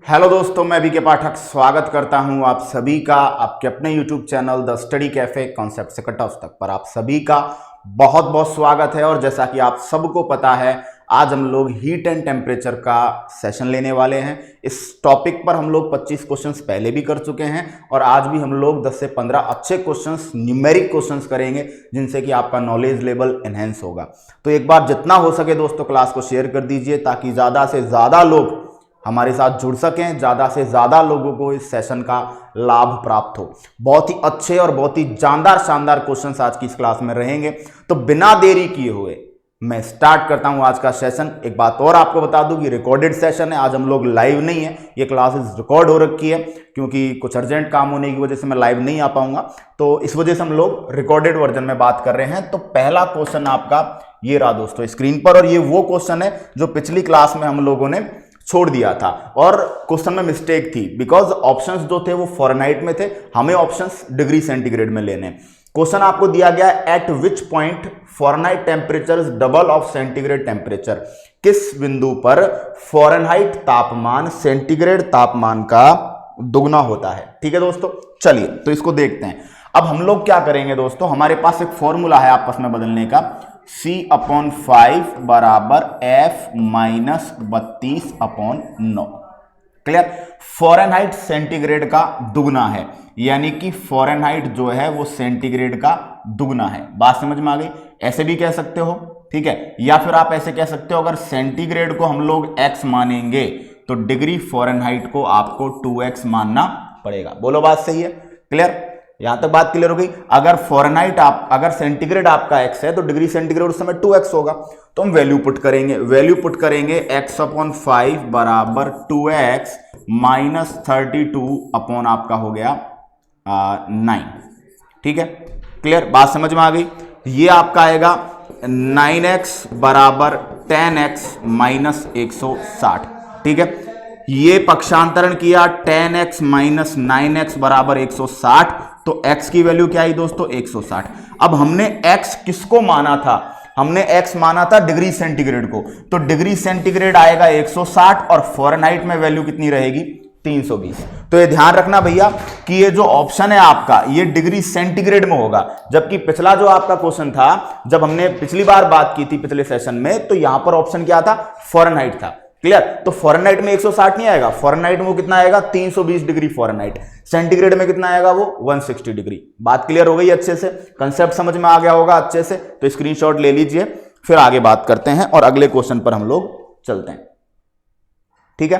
Hello दोस्तों, मैं BK पाठक स्वागत करता हूं आप सभी का आपके अपने YouTube channel the study cafe concept से कट ऑफ तक पर आप सभी का बहुत बहुत स्वागत है। और जैसा कि आप सबको पता है, आज हम लोग हीट एंड टेम्परेचर का सेशन लेने वाले हैं। इस टॉपिक पर हम लोग 25 क्वेश्चंस पहले भी कर चुके हैं और आज भी हम लोग 10 से 15 अच्छे क्वेश्चंस, न्यूमेरिक क्वेश्चंस करेंगे जिनसे कि आपका नॉलेज लेवल एनहेंस होगा। तो एक बार जितना हो सके दोस्तों क्लास को शेयर कर दीजिए ताकि ज़्यादा से ज़्यादा लोग हमारे साथ जुड़ सकें, ज़्यादा से ज़्यादा लोगों को इस सेशन का लाभ प्राप्त हो। बहुत ही अच्छे और बहुत ही शानदार क्वेश्चंस आज की इस क्लास में रहेंगे। तो बिना देरी किए हुए मैं स्टार्ट करता हूं आज का सेशन। एक बात और आपको बता दूं कि रिकॉर्डेड सेशन है, आज हम लोग लाइव नहीं है, ये क्लासेस रिकॉर्ड हो रखी है क्योंकि कुछ अर्जेंट काम होने की वजह से मैं लाइव नहीं आ पाऊंगा, तो इस वजह से हम लोग रिकॉर्डेड वर्जन में बात कर रहे हैं। तो पहला क्वेश्चन आपका ये रहा दोस्तों स्क्रीन पर, और ये वो क्वेश्चन है जो पिछली क्लास में हम लोगों ने छोड़ दिया था और क्वेश्चन में मिस्टेक थी बिकॉज ऑप्शंस जो थे वो फॉरेनहाइट में थे, हमें ऑप्शंस डिग्री सेंटीग्रेड में लेने। क्वेश्चन आपको दिया गया eight which point Fahrenheit temperature is double of centigrade temperature. किस बिंदु पर फॉरेनहाइट तापमान सेंटीग्रेड तापमान का दुगना होता है। ठीक है दोस्तों, चलिए तो इसको देखते हैं। अब हम लोग क्या करेंगे दोस्तों, हमारे पास एक फॉर्मूला है आपस में बदलने का, C/5 बराबर F-32/9। क्लियर। फॉरेनहाइट सेंटीग्रेड का दुगना है, यानी कि फॉरेनहाइट जो है वो सेंटीग्रेड का दुगना है। बात समझ में आ गई। ऐसे भी कह सकते हो, ठीक है, या फिर आप ऐसे कह सकते हो अगर सेंटीग्रेड को हम लोग x मानेंगे तो डिग्री फॉरेनहाइट को आपको 2x मानना पड़ेगा। बोलो बात सही है, क्लियर। यहां तक बात क्लियर हो गई। अगर फॉरेनहाइट अगर सेंटीग्रेड आपका x है तो डिग्री सेंटीग्रेड उस समय 2x होगा। तो हम वैल्यू पुट करेंगे x/5 बराबर 2x माइनस 32 अपॉन आपका हो गया 9। ठीक है, क्लियर, बात समझ में आ गई। ये आपका आएगा 9x बराबर 10x माइनस 160। ठीक है, ये पक्षांतरण किया 10x माइनस 9x बराबर 160, तो x की वैल्यू क्या आई दोस्तों 160। अब हमने x किसको माना था, हमने x माना था डिग्री सेंटीग्रेड को, तो डिग्री सेंटीग्रेड आएगा 160 और फॉरेनहाइट में वैल्यू कितनी रहेगी 320। तो ये ध्यान रखना भैया कि ये जो ऑप्शन है आपका ये डिग्री सेंटीग्रेड में होगा, जबकि पिछला जो आपका क्वेश्चन था, जब हमने पिछली बार बात की थी पिछले सेशन में, तो यहां पर ऑप्शन क्या था, फॉरेनहाइट था। क्लियर। तो फॉरेनहाइट में 160 नहीं आएगा, फॉरेनहाइट में वो कितना आएगा 320 डिग्री फॉरेनहाइट। सेंटीग्रेड में कितना आएगा वो 160 डिग्री। बात क्लियर हो गई अच्छे से, कंसेप्ट समझ में आ गया होगा अच्छे से। तो स्क्रीनशॉट ले लीजिए, फिर आगे बात करते हैं और अगले क्वेश्चन पर हम लोग चलते हैं। ठीक है,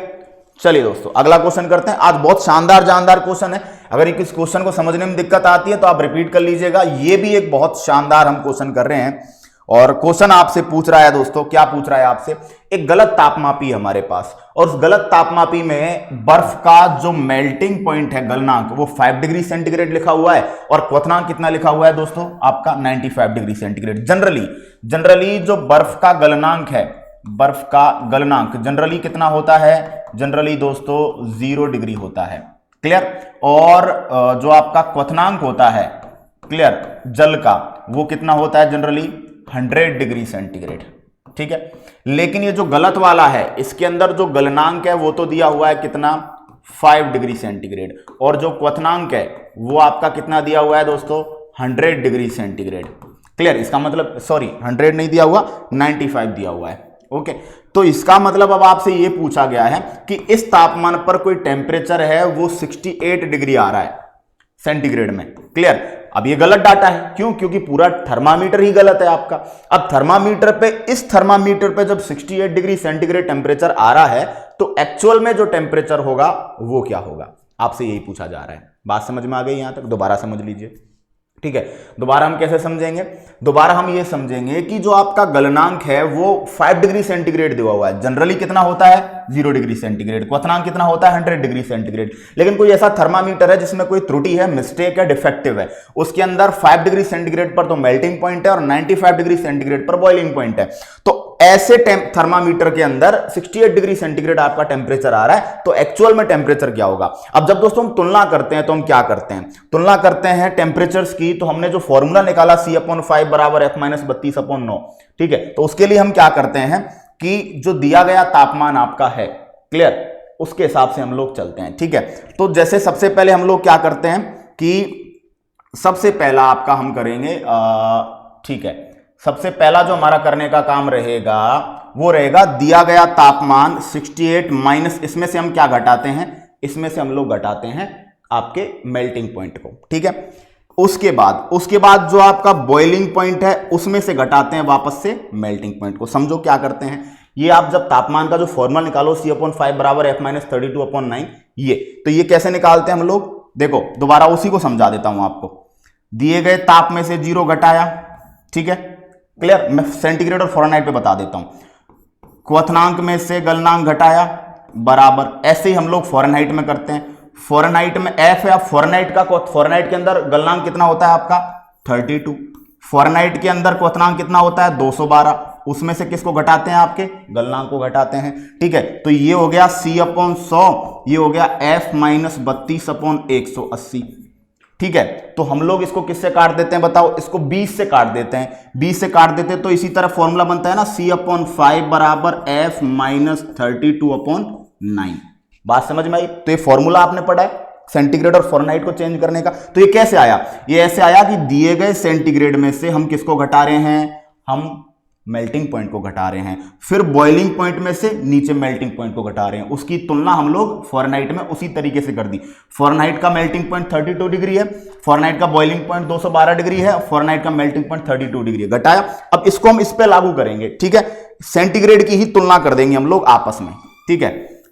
चलिए दोस्तों अगला क्वेश्चन करते हैं। आज बहुत शानदार क्वेश्चन है। अगर इस क्वेश्चन को समझने में दिक्कत आती है तो आप रिपीट कर लीजिएगा। ये भी एक बहुत शानदार हम क्वेश्चन कर रहे हैं और क्वेश्चन आपसे पूछ रहा है दोस्तों, क्या पूछ रहा है आपसे, एक गलत तापमापी है हमारे पास और उस गलत तापमापी में बर्फ का जो मेल्टिंग पॉइंट है, गलनांक, वो 5 डिग्री सेंटीग्रेड लिखा हुआ है और क्वथनांक कितना लिखा हुआ है दोस्तों आपका 95 डिग्री सेंटीग्रेड। जनरली जो बर्फ का गलनांक है, बर्फ का गलनांक जनरली कितना होता है, जनरली दोस्तों 0 डिग्री होता है। क्लियर। और जो आपका क्वथनांक होता है, क्लियर, जल का, वो कितना होता है जनरली 100 डिग्री सेंटीग्रेड। ठीक है, लेकिन ये जो गलत वाला है इसके अंदर जो गलनांक है वो तो दिया हुआ है कितना 5 डिग्री सेंटीग्रेड, और जो क्वथनांक है वो आपका कितना दिया हुआ है दोस्तों 100 डिग्री सेंटीग्रेड। क्लियर। इसका मतलब 100 नहीं दिया हुआ, 95 दिया हुआ है। ओके, तो इसका मतलब अब आपसे ये पूछा गया है कि इस तापमान पर कोई टेम्परेचर है वो 68 डिग्री आ रहा है सेंटीग्रेड में। क्लियर। अब ये गलत डाटा है, क्यों, क्योंकि पूरा थर्मामीटर ही गलत है आपका। अब थर्मामीटर पे, इस थर्मामीटर पे जब 68 डिग्री सेंटीग्रेड टेम्परेचर आ रहा है तो एक्चुअल में जो टेम्परेचर होगा वो क्या होगा, आपसे यही पूछा जा रहा है। बात समझ में आ गई यहां तक, दोबारा समझ लीजिए। ठीक है, दोबारा हम कैसे समझेंगे, दोबारा हम ये समझेंगे कि जो आपका गलनांक है वो 5 डिग्री सेंटीग्रेड दिया हुआ है। जनरली कितना होता है 0 डिग्री सेंटीग्रेड, क्वथनांक कितना होता है 100 डिग्री सेंटीग्रेड। लेकिन कोई ऐसा थर्मामीटर है जिसमें कोई त्रुटि है, मिस्टेक है, डिफेक्टिव है, उसके अंदर 5 डिग्री सेंटीग्रेड पर तो मेल्टिंग पॉइंट है और 95 डिग्री सेंटीग्रेड पर बॉइलिंग पॉइंट है। तो ऐसे थर्मामीटर के अंदर 68 डिग्री सेंटीग्रेड आपका टेम्परेचर आ रहा है, तो एक्चुअल में टेम्परेचर क्या होगा। अब जब दोस्तों हम तुलना करते हैं तो हम क्या करते हैं, तुलना करते हैं टेम्परेचर्स की। तो हमने जो फॉर्मूला निकाला C/5 बराबर F-32/9, ठीक है, तो उसके लिए हम क्या करते हैं कि जो दिया गया तापमान आपका है, क्लियर, उसके हिसाब से हम लोग चलते हैं, ठीक है। तो जैसे सबसे पहले हम लोग क्या करते हैं कि सबसे पहला आपका हम करेंगे, ठीक है, सबसे पहला जो हमारा करने का काम रहेगा वो रहेगा दिया गया तापमान 68 माइनस, इसमें से हम क्या घटाते हैं, इसमें से हम लोग घटाते हैं आपके मेल्टिंग पॉइंट को, ठीक है। उसके बाद जो आपका बॉइलिंग पॉइंट है उसमें से घटाते हैं वापस से मेल्टिंग पॉइंट को। समझो क्या करते हैं, ये आप जब तापमान का जो फॉर्मूला निकालो C/5 बराबर F-32/9, ये तो ये कैसे निकालते हैं हम लोग, देखो दोबारा उसी को समझा देता हूं आपको। दिए गए ताप में से 0 घटाया, ठीक है, क्लियर। मैं सेंटीग्रेड और फ़ारेनहाइट पे बता देता हूं। क्वथनांक में से गलनांक घटाया बराबर, ऐसे ही हम लोग फ़ारेनहाइट में करते हैं। फ़ारेनहाइट में F है, फ़ारेनहाइट के अंदर गलनांक कितना होता है आपका 32, फ़ारेनहाइट के अंदर क्वथनांक कितना होता है 212, उसमें से किसको घटाते हैं, आपके गलनांक को घटाते हैं, ठीक है। तो ये हो गया C/100, ये हो गया F-32/180, ठीक है। तो हम लोग इसको किससे काट देते हैं बताओ, इसको 20 से काट देते हैं, 20 से काट देते हैं तो इसी तरह फॉर्मूला बनता है ना C/5 बराबर F-32/9। बात समझ में आई। तो ये फॉर्मूला आपने पढ़ा है सेंटीग्रेड और फ़ारेनहाइट को चेंज करने का। तो ये कैसे आया, ये ऐसे आया कि दिए गए सेंटीग्रेड में से हम किसको घटा रहे हैं, हम मेल्टिंग पॉइंट को घटा रहे हैं, फिर बॉइलिंग पॉइंट में से नीचे मेल्टिंग पॉइंट को घटा रहे हैं। उसकी तुलना हम लोग फ़ारेनहाइट में उसी तरीके से कर दी। फ़ारेनहाइट का मेल्टिंग पॉइंट 32 डिग्री है, फ़ारेनहाइट का बॉइलिंग पॉइंट 212 डिग्री है, फ़ारेनहाइट का मेल्टिंग पॉइंट 32 डिग्री है, घटाया। अब इसको हम इस पे लागू करेंगे, ठीक है, सेंटीग्रेड की ही तुलना कर देंगे हम लोग आपस में, ठीक है।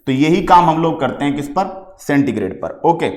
तो यही काम हम लोग करते हैं किस पर, सेंटीग्रेड पर, ओके।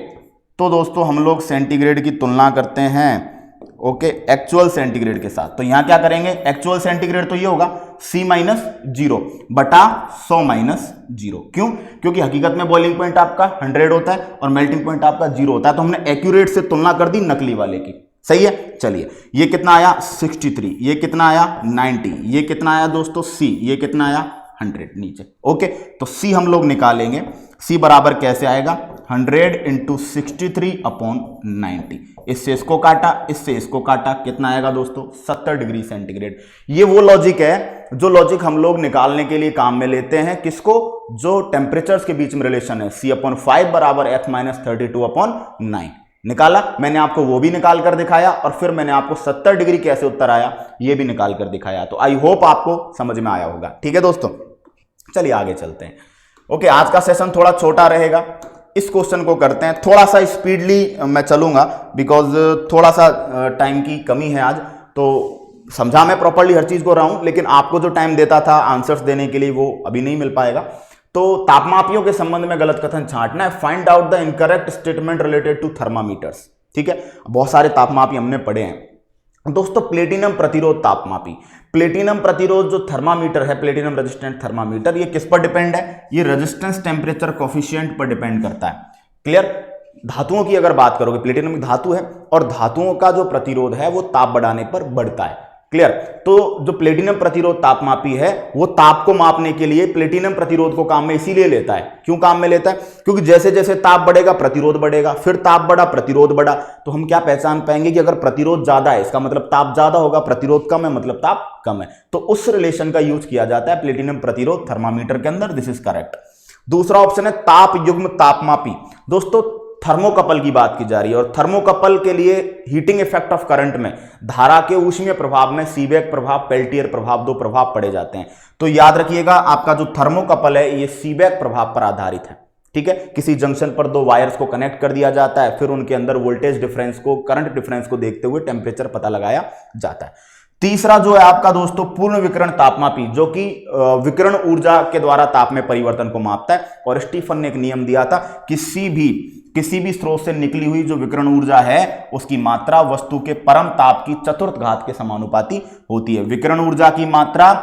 तो दोस्तों हम लोग सेंटीग्रेड की तुलना करते हैं, ओके, एक्चुअल सेंटीग्रेड के साथ। तो यहां क्या करेंगे, एक्चुअल सेंटीग्रेड तो ये होगा C-0 बटा 100-0। क्यों, क्योंकि हकीकत में बॉइलिंग पॉइंट आपका 100 होता है और मेल्टिंग पॉइंट आपका 0 होता है। तो हमने एक्यूरेट से तुलना कर दी नकली वाले की, सही है। चलिए ये कितना आया 63, ये कितना आया 90, ये कितना आया दोस्तों C, ये कितना आया 100 नीचे, ओके। तो C हम लोग निकालेंगे, C बराबर कैसे आएगा 100 × 63/90। इससे इसको काटा, इससे इसको काटा, कितना आएगा दोस्तों 70 डिग्री सेंटीग्रेड। ये वो लॉजिक है जो लॉजिक हम लोग निकालने के लिए काम में लेते हैं, किसको, जो टेम्परेचर्स के बीच में रिलेशन है C/5 बराबर F-32/9 निकाला। मैंने आपको वो भी निकाल कर दिखाया और फिर मैंने आपको 70 डिग्री कैसे उत्तर आया ये भी निकाल कर दिखाया। तो आई होप आपको समझ में आया होगा, ठीक है दोस्तों। चलिए आगे चलते हैं, ओके। आज का सेशन थोड़ा छोटा रहेगा, इस क्वेश्चन को करते हैं, थोड़ा सा स्पीडली मैं चलूंगा बिकॉज थोड़ा सा टाइम की कमी है आज। तो समझा मैं प्रॉपर्ली हर चीज को रहा हूं, लेकिन आपको जो टाइम देता था आंसर्स देने के लिए वो अभी नहीं मिल पाएगा। तो तापमापियों के संबंध में गलत कथन छांटना है, find out the incorrect statement related to thermometers, ठीक है। बहुत सारे तापमापी हमने पढ़े हैं दोस्तों। प्लेटिनम प्रतिरोध तापमापी, प्लेटिनम प्रतिरोध जो थर्मामीटर है, प्लेटिनम रेजिस्टेंट थर्मामीटर, ये किस पर डिपेंड है, ये रेजिस्टेंस टेम्परेचर कोफिशिएंट पर डिपेंड करता है, क्लियर। धातुओं की अगर बात करोगे, प्लेटिनम एक धातु है और धातुओं का जो प्रतिरोध है वो ताप बढ़ाने पर बढ़ता है, क्लियर। तो जो प्लेटिनम प्रतिरोध तापमापी है वो ताप को मापने के लिए प्लेटिनम प्रतिरोध को काम में इसीलिए लेता है। क्यों काम में लेता है, क्योंकि जैसे जैसे ताप बढ़ेगा प्रतिरोध बढ़ेगा, फिर ताप बढ़ा प्रतिरोध बढ़ा। तो हम क्या पहचान पाएंगे कि अगर प्रतिरोध ज्यादा है इसका मतलब ताप ज्यादा होगा, प्रतिरोध कम है मतलब ताप कम है। तो उस रिलेशन का यूज किया जाता है प्लेटिनम प्रतिरोध थर्मामीटर के अंदर, दिस इज करेक्ट। दूसरा ऑप्शन है ताप युग्म तापमापी। दोस्तों थर्मोकपल की बात की जा रही है और थर्मोकपल के लिए हीटिंग इफेक्ट ऑफ करंट में धारा के ऊष्मीय प्रभाव में सीबेक प्रभाव, पेल्टियर प्रभाव, दो प्रभाव पड़े जाते हैं। तो याद रखिएगा आपका जो थर्मोकपल है ये सीबेक प्रभाव पर आधारित है, ठीक है। किसी जंक्शन पर दो वायर्स को कनेक्ट कर दिया जाता है, फिर उनके अंदर वोल्टेज डिफरेंस को, करंट डिफरेंस को देखते हुए टेम्परेचर पता लगाया जाता है। तीसरा जो है आपका दोस्तों पूर्ण विकिरण तापमापी, जो कि विकिरण ऊर्जा के द्वारा ताप में परिवर्तन को मापता है। और स्टीफन ने एक नियम दिया था, किसी भी स्रोत से निकली हुई जो विकिरण ऊर्जा है उसकी मात्रा वस्तु के परम ताप की चतुर्थ घात के समानुपाती होती है। विकिरण ऊर्जा की मात्रा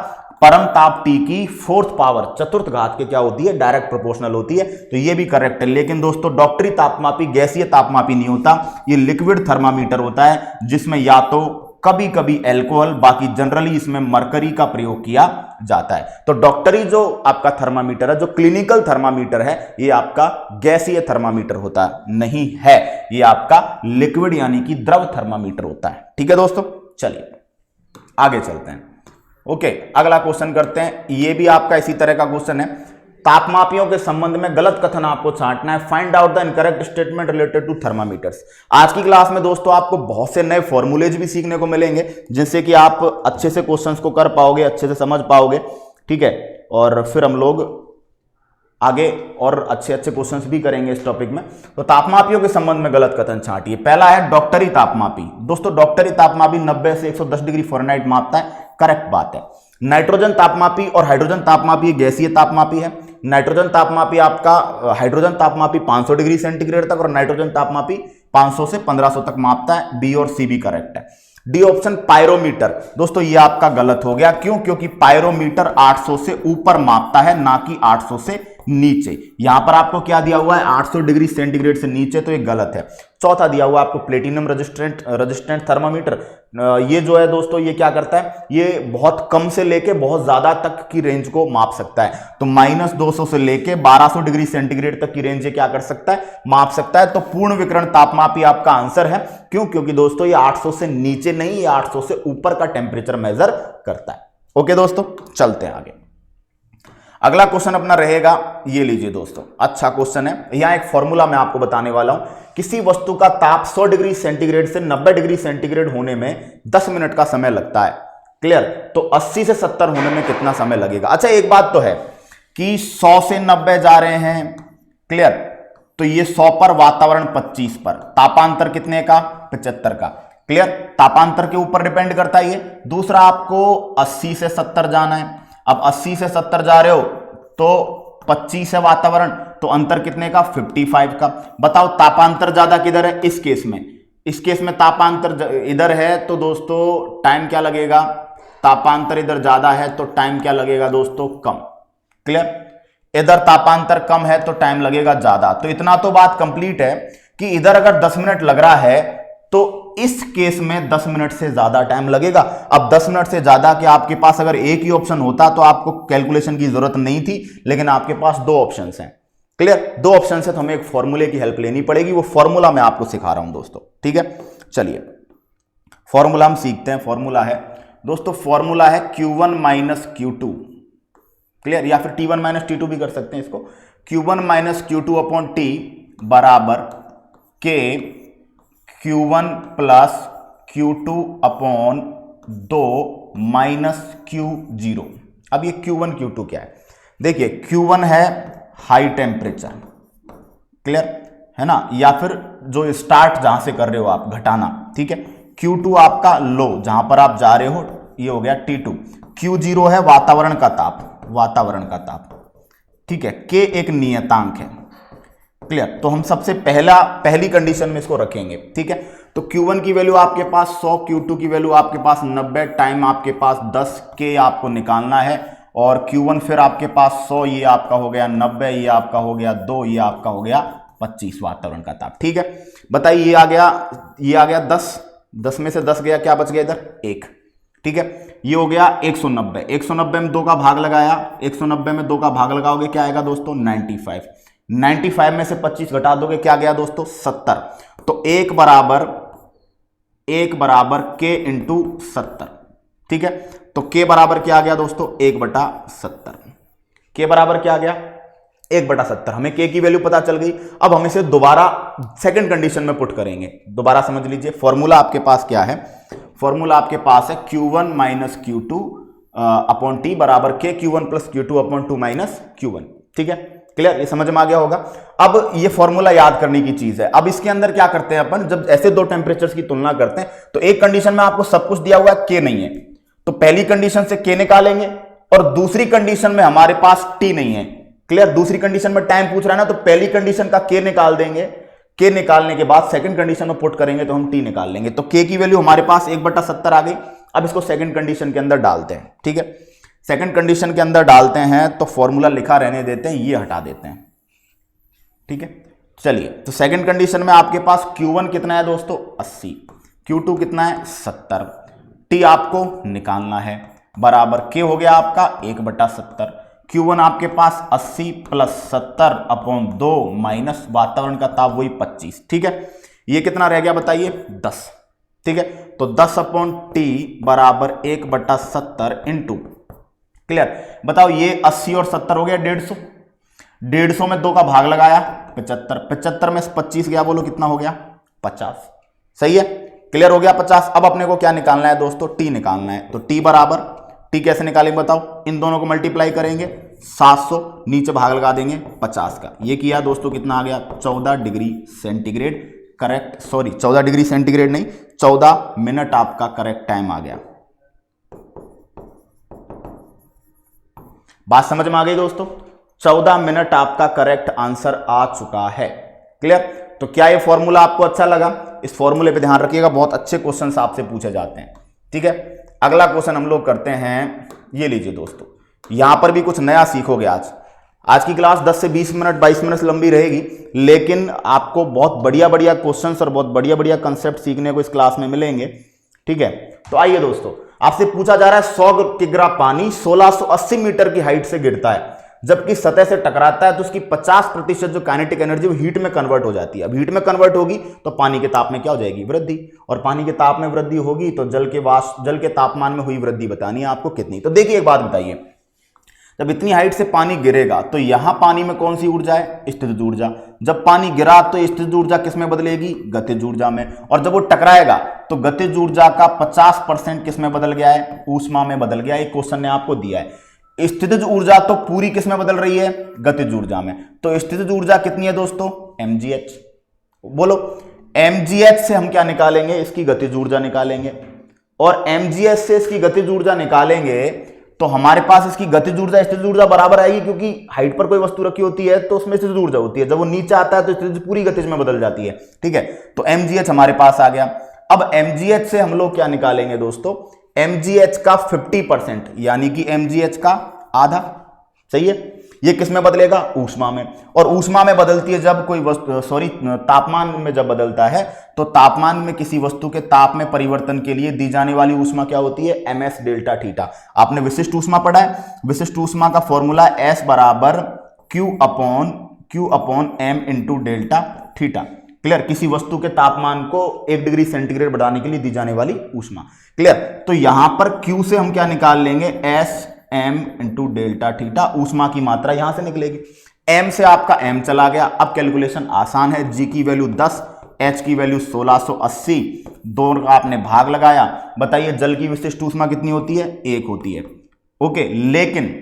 परम ताप T की फोर्थ पावर चतुर्थ घात के क्या होती है, डायरेक्ट प्रोपोर्शनल होती है। तो ये भी करेक्ट है। लेकिन दोस्तों डॉक्टरी तापमापी गैसीय तापमापी नहीं होता, ये लिक्विड थर्मामीटर होता है, जिसमें या तो कभी कभी एल्कोहल, बाकी जनरली इसमें मरकरी का प्रयोग किया जाता है। तो डॉक्टरी जो आपका थर्मामीटर है, जो क्लिनिकल थर्मामीटर है, ये आपका गैसीय थर्मामीटर होता है, नहीं है, ये आपका लिक्विड यानी कि द्रव थर्मामीटर होता है। ठीक है दोस्तों, चलिए आगे चलते हैं। ओके, अगला क्वेश्चन करते हैं। ये भी आपका इसी तरह का क्वेश्चन है। तापमापियों के संबंध में गलत कथन आपको छांटना है। Find out the incorrect statement related to thermometers. आज की क्लास में दोस्तों आपको बहुत से नए फॉर्मूलेज भी सीखने को मिलेंगे, जिनसे कि आप अच्छे से क्वेश्चंस को कर पाओगे, अच्छे से समझ पाओगे, ठीक है। और फिर हम लोग आगे और अच्छे अच्छे क्वेश्चंस भी करेंगे इस टॉपिक में। तो तापमापियों के संबंध में गलत कथन छांटिए। पहला है डॉक्टरी तापमापी। दोस्तों डॉक्टरी तापमापी 90 से 110 डिग्री फ़ारेनहाइट मापता है, करेक्ट बात है। नाइट्रोजन तापमापी और हाइड्रोजन तापमापी गैसीय तापमापी है। नाइट्रोजन तापमापी आपका हाइड्रोजन तापमापी 500 डिग्री सेंटीग्रेड तक और नाइट्रोजन तापमापी 500 से 1500 तक मापता है। बी और सी भी करेक्ट है। D option pyrometer. दोस्तों ये आपका गलत हो गया, क्यों? क्योंकि पायरोमीटर 800 से ऊपर मापता है, ना कि 800 से नीचे। यहां पर आपको क्या दिया हुआ है? 800 डिग्री सेंटीग्रेड से नीचे, तो ये गलत है। चौथा दिया हुआ आपको प्लेटिनम रेजिस्टेंट थर्मामीटर। ये जो है दोस्तों ये क्या करता है? ये बहुत कम से लेके बहुत ज्यादा तक की रेंज को माप सकता है। तो -200 से लेके 1200 डिग्री सेंटीग्रेड तक की रेंज ये क्या कर सकता है? माप सकता है। तो पूर्ण विकिरण तापमापी आपका आंसर है। क्यों? क्योंकि दोस्तों ये 800 से नीचे नहीं, ये 800 से ऊपर का टेम्परेचर मेजर करता है। ओके दोस्तों, चलते हैं आगे। अगला क्वेश्चन अपना रहेगा, ये लीजिए दोस्तों, अच्छा क्वेश्चन है। यहां एक फॉर्मूला मैं आपको बताने वाला हूं। किसी वस्तु का ताप 100 डिग्री सेंटीग्रेड से 90 डिग्री सेंटीग्रेड होने में 10 मिनट का समय लगता है, क्लियर। तो 80 से 70 होने में कितना समय लगेगा? अच्छा एक बात तो है कि 100 से 90 जा रहे हैं, क्लियर। तो ये 100 पर, वातावरण 25 पर, तापांतर कितने का? 75 का, क्लियर। तापांतर के ऊपर डिपेंड करता है ये। दूसरा आपको 80 से 70 जाना है। अब 80 से 70 जा रहे हो तो 25 है वातावरण, तो अंतर कितने का? 55 का। बताओ तापांतर ज्यादा किधर है? इस केस में। इस केस में तापांतर इधर है, तो दोस्तों टाइम क्या लगेगा? तापांतर इधर ज्यादा है तो टाइम क्या लगेगा दोस्तों? कम, क्लियर। इधर तापांतर कम है तो टाइम लगेगा ज्यादा। तो इतना तो बात कंप्लीट है कि इधर अगर 10 मिनट लग रहा है तो इस केस में 10 मिनट से ज्यादा टाइम लगेगा। अब 10 मिनट से ज्यादा के आपके पास अगर एक ही ऑप्शन होता तो आपको कैलकुलेशन की जरूरत नहीं थी, लेकिन आपके पास 2 ऑप्शन हैं, क्लियर। 2 ऑप्शन है तो हमें एक फॉर्मूले की हेल्प लेनी पड़ेगी। वो फॉर्मूला मैं आपको सिखा रहा हूं दोस्तों, ठीक है। चलिए फॉर्मूला हम सीखते हैं। फॉर्मूला है दोस्तों, फॉर्मूला है Q1 माइनस Q2, क्लियर, या फिर T1 माइनस T2 भी कर सकते हैं इसको। Q1 minus Q2 upon T बराबर के Q1 plus Q2 upon 2 minus Q0। अब ये Q1 Q2 क्या है? देखिए Q1 है हाई टेम्परेचर, क्लियर है ना, या फिर जो स्टार्ट जहां से कर रहे हो आप घटाना, ठीक है। Q2 आपका लो, जहां पर आप जा रहे हो, ये हो गया T2। Q0 है वातावरण का ताप, वातावरण का ताप, ठीक है। K एक नियतांक है, क्लियर। तो हम सबसे पहली कंडीशन में इसको रखेंगे, ठीक है। तो Q1 की वैल्यू आपके पास 100, Q2 की वैल्यू आपके पास 90, टाइम आपके पास 10, K आपको निकालना है। और Q1 फिर आपके पास 100, ये आपका हो गया 90, ये आपका हो गया 2, ये आपका हो गया 25 वातावरण का ताप, ठीक है। बताइए ये आ गया 10, 10 में से 10 गया, क्या बच गया इधर? 1, ठीक है। ये हो गया 190, 190 में 2 का भाग लगाया, 190 में 2 का भाग लगाओगे क्या आएगा दोस्तों? 95। 95 में से 25 घटा दोगे, क्या गया दोस्तों? 70। तो 1 बराबर K इंटू 70, ठीक है। तो K बराबर क्या आ गया दोस्तों? 1/70। K बराबर क्या आ गया? 1/70। हमें K की वैल्यू पता चल गई। अब हम इसे दोबारा सेकंड कंडीशन में पुट करेंगे। दोबारा समझ लीजिए, फॉर्मूला आपके पास क्या है? फॉर्मूला आपके पास है Q1 minus Q2 upon T बराबर K Q1 plus Q2 upon 2 minus Q1, ठीक है, क्लियर। ये समझ में आ गया होगा। अब ये फॉर्मूला याद करने की चीज है। अब इसके अंदर क्या करते हैं अपन, जब ऐसे 2 टेम्परेचर्स की तुलना करते हैं तो एक कंडीशन में आपको सब कुछ दिया हुआ है, K नहीं है, तो पहली कंडीशन से K निकालेंगे, और दूसरी कंडीशन में हमारे पास T नहीं है, क्लियर। दूसरी कंडीशन में टाइम पूछ रहा है ना, तो पहली कंडीशन का K निकाल देंगे। K निकालने के बाद सेकंड कंडीशन में पुट करेंगे तो हम T निकाल लेंगे। तो K की वैल्यू हमारे पास 1/70 आ गई। अब इसको सेकंड कंडीशन के अंदर डालते हैं, ठीक है। सेकंड कंडीशन के अंदर डालते हैं तो फॉर्मूला लिखा रहने देते हैं, ये हटा देते हैं, ठीक है। चलिए, तो सेकंड कंडीशन में आपके पास Q1 कितना है दोस्तों? 80, Q2 कितना है? 70, T आपको निकालना है, बराबर K हो गया आपका 1/70। Q1 आपके पास 80 प्लस 70 अपॉन 2 माइनस वातावरण का ताप वही 25, ठीक है। ये कितना रह गया बताइए? 10, ठीक है। तो 10 अपॉन T बराबर 1/70 इंटू, क्लियर। बताओ ये 80 और 70 हो गया 150, 150 में 2 का भाग लगाया 75, 75 में 25 गया, बोलो कितना हो गया 50। सही है, क्लियर हो गया 50। अब अपने को क्या निकालना है दोस्तों, टी निकालना है। तो टी बराबर, टी कैसे निकालेंगे बताओ, इन दोनों को मल्टीप्लाई करेंगे 700, नीचे भाग लगा देंगे 50 का। ये किया दोस्तों, कितना आ गया 14 degree centigrade correct, sorry 14 degree centigrade नहीं, 14 मिनट आपका करेक्ट टाइम आ गया। बात समझ में आ गई दोस्तों, 14 मिनट आपका करेक्ट आंसर आ चुका है। क्लियर। तो क्या ये फॉर्मूला आपको अच्छा लगा? इस फॉर्मूले पे ध्यान रखिएगा, बहुत अच्छे क्वेश्चंस आपसे पूछे जाते हैं। ठीक है, अगला क्वेश्चन हम लोग करते हैं, ये लीजिए दोस्तों, यहां पर भी कुछ नया सीखोगे आज। आज की क्लास 10 से 20 मिनट 22 मिनट लंबी रहेगी, लेकिन आपको बहुत बढ़िया बढ़िया क्वेश्चंस और बहुत बढ़िया बढ़िया कंसेप्ट सीखने को इस क्लास में मिलेंगे। ठीक है, तो आइए दोस्तों, आपसे पूछा जा रहा है 100 किग्रा पानी 1680 मीटर की हाइट से गिरता है, जबकि सतह से टकराता है तो उसकी 50% जो काइनेटिक एनर्जी वो हीट में कन्वर्ट हो जाती है। अब हीट में कन्वर्ट होगी तो पानी के ताप में क्या हो जाएगी, वृद्धि, और पानी के ताप में वृद्धि होगी तो जल के तापमान में हुई वृद्धि बतानी है आपको कितनी। तो देखिए एक बात बताइए, जब इतनी हाइट से पानी गिरेगा तो यहां पानी में कौन सी ऊर्जा है, स्थितिज ऊर्जा। जब पानी गिरा तो स्थितिज ऊर्जा किस में बदलेगी, गतिज ऊर्जा में, और जब वो टकराएगा तो गतिज ऊर्जा का 50% किस में बदल गया है, ऊष्मा में बदल गया। एक क्वेश्चन ने आपको दिया है, स्थितिज ऊर्जा तो पूरी किस में बदल रही है, गतिज ऊर्जा में। तो स्थितिज ऊर्जा कितनी है दोस्तों, mgh। बोलो mgh से हम क्या निकालेंगे, इसकी गतिज ऊर्जा निकालेंगे, और mgh से इसकी गतिज ऊर्जा निकालेंगे तो हमारे पास इसकी गतिज ऊर्जा स्थितिज ऊर्जा बराबर आएगी, क्योंकि हाइट पर कोई वस्तु रखी होती है तो उसमें स्थितिज ऊर्जा होती है, जब वो नीचे आता है तो स्थितिज पूरी गतिज में बदल जाती है। ठीक है, तो mgh हमारे पास आ गया। अब mgh से हम लोग क्या निकालेंगे दोस्तों, mgh का 50%, यानी कि mgh का आधा। सही है, ये किस में बदलेगा, ऊष्मा में, और ऊष्मा में बदलती है जब कोई वस्तु, सॉरी तापमान में जब बदलता है तो तापमान में किसी वस्तु के ताप में परिवर्तन के लिए दी जाने वाली ऊष्मा क्या होती है, ms डेल्टा थीटा। आपने विशिष्ट ऊष्मा पढ़ा है, विशिष्ट ऊष्मा का फॉर्मूला S बराबर Q upon m into delta theta. Clear, किसी वस्तु के तापमान को 1 डिग्री सेंटीग्रेड बढ़ाने के लिए दी जाने वाली ऊष्मा। क्लियर, तो यहां पर Q से हम क्या निकाल लेंगे, S m into delta theta, ऊष्मा की मात्रा यहां से निकलेगी। m से आपका m चला गया। अब कैलकुलेशन आसान है, g की वैल्यू 10, h की वैल्यू 1680, दोनों का आपने भाग लगाया। बताइए जल की विशिष्ट ऊष्मा कितनी होती है, 1 होती है। ओके, लेकिन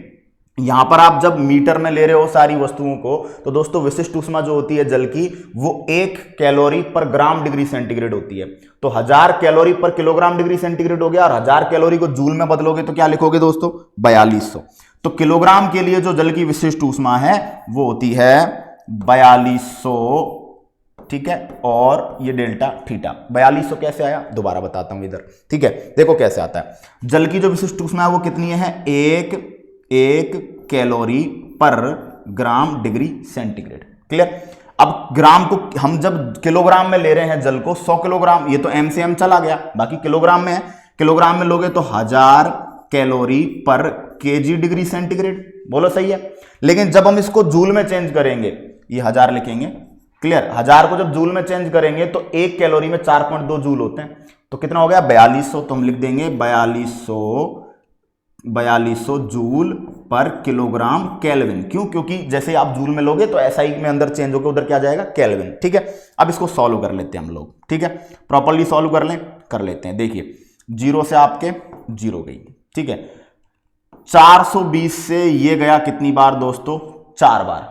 यहां पर आप जब मीटर में ले रहे हो सारी वस्तुओं को, तो दोस्तों विशिष्ट ऊष्मा जो होती है जल की, वो 1 कैलोरी पर ग्राम डिग्री सेंटीग्रेड होती है। तो 1000 कैलोरी पर किलोग्राम डिग्री सेंटीग्रेड हो गया, और 1000 कैलोरी को जूल में बदलोगे तो क्या लिखोगे दोस्तों, 4200। तो किलोग्राम के लिए जो जल की विशिष्ट ऊष्मा है वो होती है 4200। ठीक है, और ये डेल्टा थीटा 4200 कैसे आया, दोबारा बताता हूं इधर। ठीक है, देखो कैसे आता है, जल की जो विशिष्ट ऊष्मा है वो कितनी है, 1 कैलोरी पर ग्राम डिग्री सेंटीग्रेड। क्लियर। अब ग्राम को हम जब किलोग्राम में ले रहे हैं जल को, 100 किलोग्राम, ये तो m से m चला गया, बाकी किलोग्राम में है। किलोग्राम में लोगे तो 1000 कैलोरी पर केजी डिग्री सेंटीग्रेड। बोलो सही है। लेकिन जब हम इसको जूल में चेंज करेंगे, ये 1000 लिखेंगे। क्लियर, 1000 को जब जूल में चेंज करेंगे तो 1 कैलोरी में 4.2 जूल होते हैं, तो कितना हो गया 4200। तो हम लिख देंगे 4200 जूल पर किलोग्राम केल्विन। क्यों, क्योंकि जैसे आप जूल में लोगे तो एसआई में अंदर चेंज होकर उधर क्या जाएगा, केल्विन। ठीक है, अब इसको सॉल्व कर लेते हैं हम लोग। ठीक है, प्रॉपर्ली सॉल्व कर लेते हैं। देखिए 0 से आपके 0 गई। ठीक है, 420 से ये गया कितनी बार दोस्तों, 4 बार।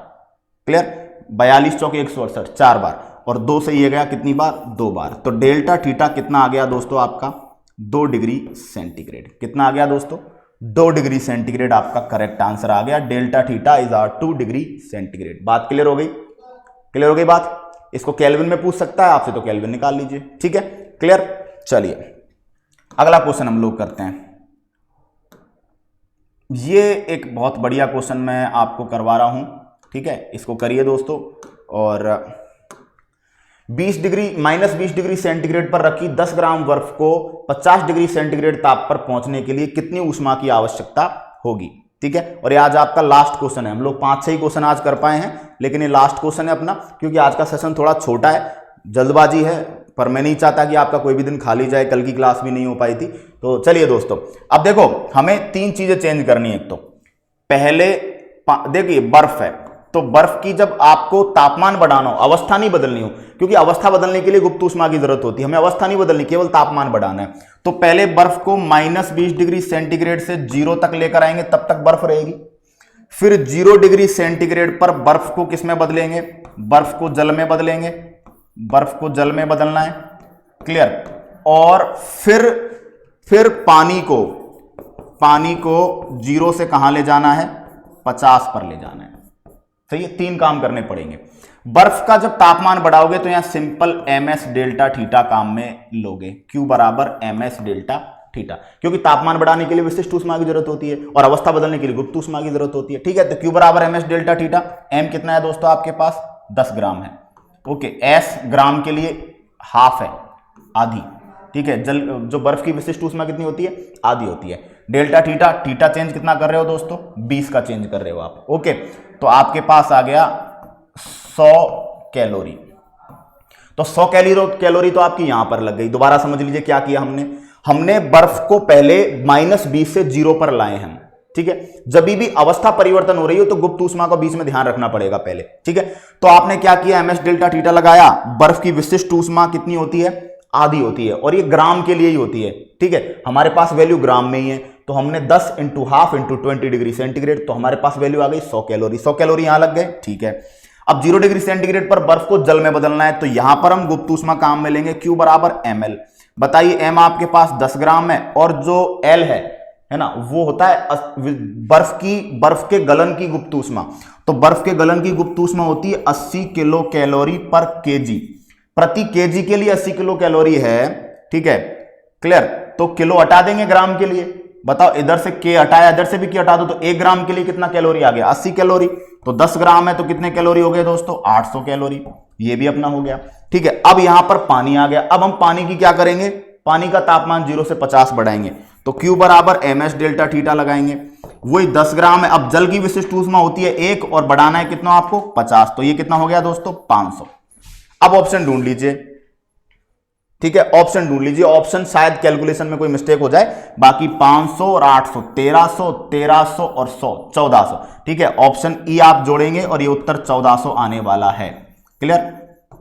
क्लियर, 42 चौके 168, 4 बार, और 2 से ये गया कितनी बार, 2 बार। तो डेल्टा थीटा कितना आ गया दोस्तों आपका, 2 डिग्री सेंटीग्रेड। कितना आ गया दोस्तों, 2 डिग्री सेंटीग्रेड आपका करेक्ट आंसर आ गया। Delta theta is 2 degree centigrade. बात क्लियर हो गई, क्लियर हो गई बात। इसको केल्विन में पूछ सकता है आपसे, तो केल्विन निकाल लीजिए। ठीक है, क्लियर। चलिए अगला क्वेश्चन हम लोग करते हैं। ये एक बहुत बढ़िया क्वेश्चन मैं आपको करवा रहा हूं। ठीक है, इसको करिए दोस्तों। और -20 डिग्री सेंटीग्रेड पर रखी 10 ग्राम बर्फ को 50 डिग्री सेंटीग्रेड ताप पर पहुंचने के लिए कितनी ऊष्मा की आवश्यकता होगी। ठीक है, और ये आज आपका लास्ट क्वेश्चन है। हम लोग 5-6 क्वेश्चन आज कर पाए हैं, लेकिन ये लास्ट क्वेश्चन है अपना, क्योंकि आज का सेशन थोड़ा छोटा है, जल्दबाजी है, पर मैं नहीं चाहता कि आपका कोई भी दिन खाली जाए। कल की क्लास भी नहीं हो पाई थी। तो चलिए दोस्तों, अब देखो हमें 3 चीजें चेंज करनी है। एक तो पहले देखिए बर्फ है, तो बर्फ की जब आपको तापमान बढ़ाना हो, अवस्था नहीं बदलनी हो, क्योंकि अवस्था बदलने के लिए गुप्त ऊष्मा की जरूरत होती है, हमें अवस्था नहीं बदलनी, केवल तापमान बढ़ाना है। तो पहले बर्फ को -20 डिग्री सेंटीग्रेड से 0 तक लेकर आएंगे, तब तक बर्फ रहेगी। फिर 0 डिग्री सेंटीग्रेड पर बर्फ को किस में बदलेंगे, बर्फ को जल में बदलेंगे, बर्फ को जल में बदलना है, क्लियर। और फिर पानी को 0 से कहां ले जाना है, 50 पर ले जाना है। तो ये 3 काम करने पड़ेंगे। बर्फ का जब तापमान बढ़ाओगे तो यहां सिंपल ms डेल्टा थीटा काम में लोगे, Q बराबर ms डेल्टा थीटा, क्योंकि तापमान बढ़ाने के लिए विशिष्ट ऊष्मा की जरूरत होती है और अवस्था बदलने के लिए गुप्त ऊष्मा की जरूरत होती है, ठीक है। तो Q बराबर ms डेल्टा थीटा, m कितना है दोस्तों आपके पास, 10 ग्राम है, ओके। s ग्राम के लिए हाफ है, आधी, ठीक है। जल जो बर्फ की विशिष्ट ऊष्मा कितनी होती है, आधी होती है। डेल्टा थीटा, थीटा चेंज कितना कर रहे हो दोस्तों, 20 का चेंज कर रहे हो आप, ओके। तो आपके पास आ गया 100 कैलोरी। तो 100 कैलोरी तो आपकी यहां पर लग गई। दोबारा समझ लीजिए क्या किया हमने बर्फ को पहले -20 से 0 पर लाए हम, ठीक है। जब भी अवस्था परिवर्तन हो रही हो तो गुप्त ऊष्मा को बीच में ध्यान रखना पड़ेगा पहले, ठीक है। तो आपने क्या किया, ms डेल्टा थीटा लगाया, बर्फ की विशिष्ट ऊष्मा कितनी होती है, आधी होती है, और ये ग्राम के लिए ही होती है, ठीक है। हमारे पास वैल्यू ग्राम में ही है, तो हमने 10 × ½ × 20 डिग्री सेंटीग्रेड, तो हमारे पास वैल्यू आ गई 100 कैलोरी। 100 कैलोरी यहां लग गए, ठीक है। अब 0 डिग्री सेंटीग्रेड पर बर्फ को जल में बदलना है, तो यहां पर हम गुप्त ऊष्मा काम में लेंगे, Q बराबर ml। बताइए m आपके पास 10 ग्राम है, और जो L है ना, वो होता है बर्फ के गलन की गुप्त ऊष्मा। तो बर्फ के गलन की गुप्त ऊष्मा होती है 80 किलो कैलोरी पर kg। प्रति केजी के लिए 80 किलो कैलोरी है, ठीक है, क्लियर। तो किलो हटा देंगे ग्राम के लिए, बताओ इधर से के हटाया, इधर से भी के हटा दो, तो 1 ग्राम के लिए कितना कैलोरी आ गया, 80 कैलोरी। तो 10 ग्राम है तो कितने कैलोरी हो गए दोस्तों, 800 कैलोरी। ये भी अपना हो गया, ठीक है। अब यहां पर पानी आ गया। अब हम पानी की क्या करेंगे, पानी का तापमान 0 से 50 बढ़ाएंगे, तो Q बराबर ms डेल्टा थीटा लगाएंगे, वही 10 ग्राम है। अब जल की विशिष्ट ऊष्मा होती है 1, और बढ़ाना है कितना आपको, 50, तो ये कितना हो गया दोस्तों, 500। अब ऑप्शन ढूंढ लीजिए, ठीक है, ऑप्शन ढूंढ लीजिए। ऑप्शन शायद कैलकुलेशन में कोई मिस्टेक हो जाए, बाकी 500 और 800, 1300 और 100, 1400, ठीक है। ऑप्शन ई आप जोड़ेंगे और ये उत्तर 1400 आने वाला है, क्लियर।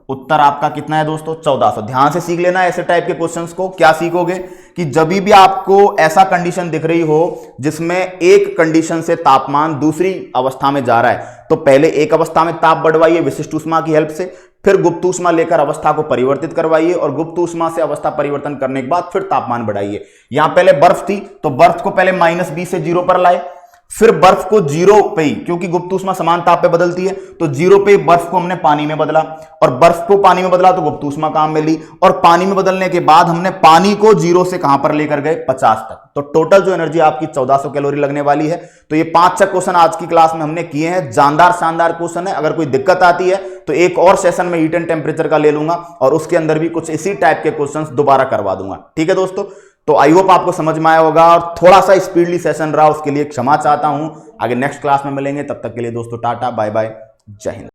उत्तर आपका कितना है दोस्तों, 1400। ध्यान से सीख लेना ऐसे टाइप के क्वेश्चंस को। क्या सीखोगे कि जब भी आपको ऐसा कंडीशन दिख रही हो जिसमें एक कंडीशन से तापमान दूसरी अवस्था में जा रहा है, तो पहले एक अवस्था में ताप बढ़वाइए विशिष्ट ऊष्मा की हेल्प से, फिर गुप्त ऊष्मा लेकर अवस्था को परिवर्तित करवाइए, और गुप्त ऊष्मा से अवस्था परिवर्तन करने के बाद फिर तापमान बढ़ाइए। यहां पहले बर्फ थी, तो बर्फ को पहले -20 से 0 पर लाए, फिर बर्फ को 0 पे ही, क्योंकि गुप्त ऊष्मा समान ताप पे बदलती है, तो 0 पे बर्फ को हमने पानी में बदला, और बर्फ को पानी में बदला तो गुप्त ऊष्मा काम में ली, और पानी में बदलने के बाद हमने पानी को 0 से कहां पर लेकर गए, 50 तक। तो टोटल जो एनर्जी आपकी 1400 कैलोरी लगने वाली है। तो ये 5-6 क्वेश्चन आज की क्लास में हमने किए हैं, जानदार शानदार क्वेश्चन है। अगर कोई दिक्कत आती है तो एक और सेशन में हीट एंड टेम्परेचर का ले लूंगा, और उसके अंदर भी कुछ इसी टाइप के क्वेश्चंस दोबारा करवा दूंगा, ठीक है दोस्तों। तो आई होप आपको समझ में आया होगा, और थोड़ा सा स्पीडली सेशन रहा उसके लिए क्षमा चाहता हूं। आगे नेक्स्ट क्लास में मिलेंगे, तब तक के लिए दोस्तों टाटा बाय बाय, जय हिंद।